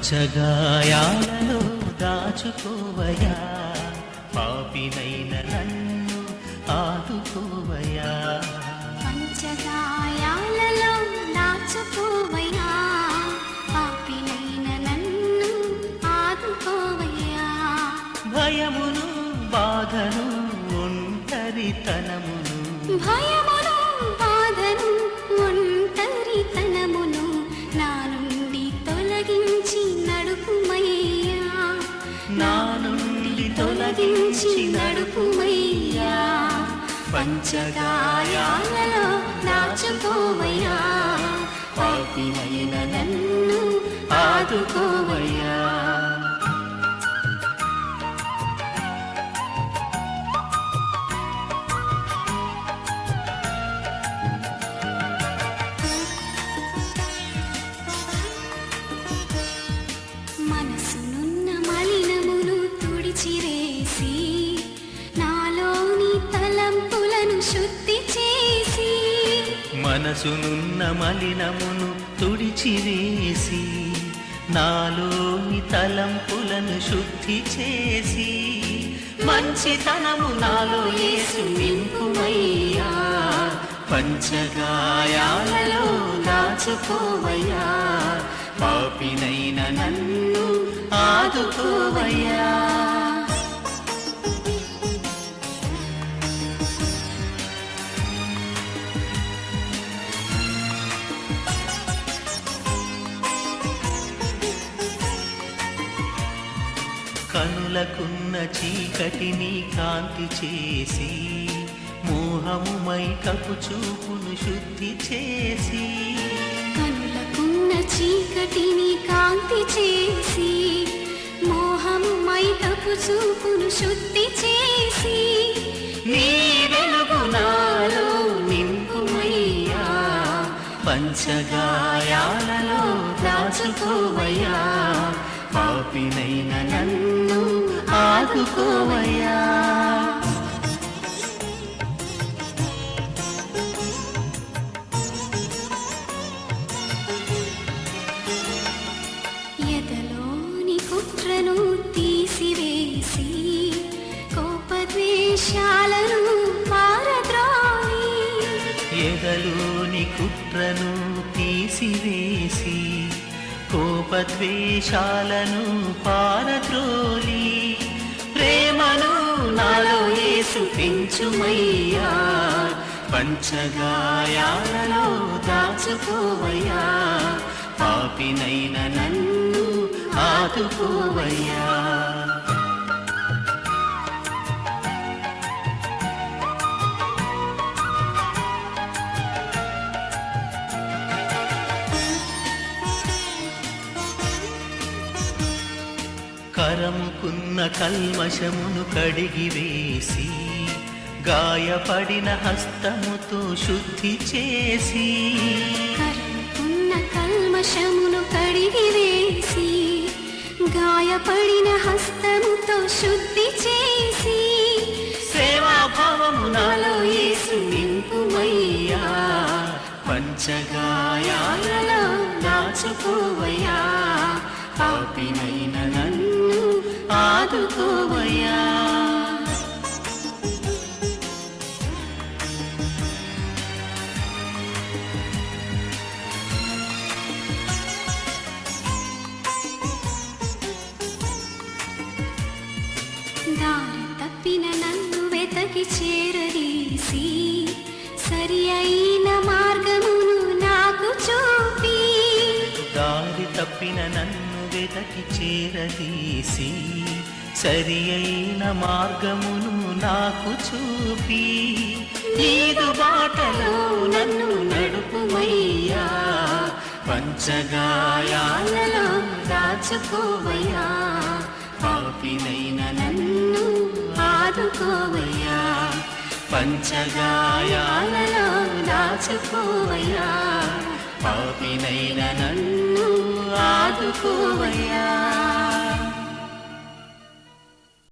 పంచగాయాలలో దాచుకోవయా, పాపినైన నన్ను ఆదుకోవయా. పంచగాయాలలో దాచుకోవయా, పాపినైన నన్ను ఆదుకోవయా. భయమును బాధను ఒంటరితనమును, భయమును బాధను ఒంటరితనమును నా నుండి తొలగించి నడుపుమయ్యా, నా నుండి తొలగించి నడుపుమయ్యా. పంచగాయాలలో దాచుకోవయ్యా, పాపినైన నన్ను ఆదుకోవయ్యా. మనసునున్న మలినమును తుడిచివేసి, నాలోని తలంపులను శుద్ధి చేసి. మనసునున్న మలినమును తుడిచివేసి, నాలోని తలంపులను శుద్ధి చేసి. మంచితనము నాలో యేసు నింపుమయ్యా, పంచగాయాలలో దాచుకోవయ్యా, పాపినైన నన్ను ఆదుకోవయ్యా. కనులకున్న చీకటిని కాంతి చేసి, మోహము మైకపు చూపును శుద్ధి చేసి. కనులకున్న చీకటిని కాంతి చేసి, మోహము మైకపు చూపును శుద్ధి చేసి. నీ వెలుగు నాలో నింపుమయ్యా, పంచగాయాలలో దాచుకోవయ్యా, పాపినైన నన్ను ఆదుకోవయ్యా. ఎదలోని కుట్రను తీసివేసి, కోపద్వేషాలను పారద్రోలి. ఎదలోని కుట్రను తీసివేసి, కోపద్వేషాలను పారద్రోలి. ప్రేమను నాలో యేసు పెంచుమయ్యా, పంచగాయాలలో దాచుకోవయ్యా, పాపినైన నన్ను ఆదుకోవయ్యా. కరముకున్న కల్మషమును కడిగివేసి, గాయపడిన హస్తముతో శుద్ధి చేసి. కరముకున్న కల్మషమును కడిగివేసి, గాయపడిన హస్తముతో శుద్ధి చేసి. సేవాభావము నాలో యేసు నింపుమయ్యా, పంచగాయాలలో దాచుకోవయ్యా, పాపినైన నన్ను ఆదుకోవయ్యా. దారి తప్పిన నన్ను వెతకి చేరదీసి, సరి అయిన మార్గమును నాకు చూపి. దారి తప్పిన నన్ను వెతకి చేరదీసి, సరి అయిన మార్గమును నాకు చూపి. నీదు బాటలో నన్ను నడుపుమయ్యా, పంచగాయాలలో దాచుకోవయ్యా, పాపినైన నన్ను ఆదుకోవయ్యా. పంచగాయాలలో దాచుకోవయ్యా, పాపినైన నన్ను ఆదుకోవయ్యా.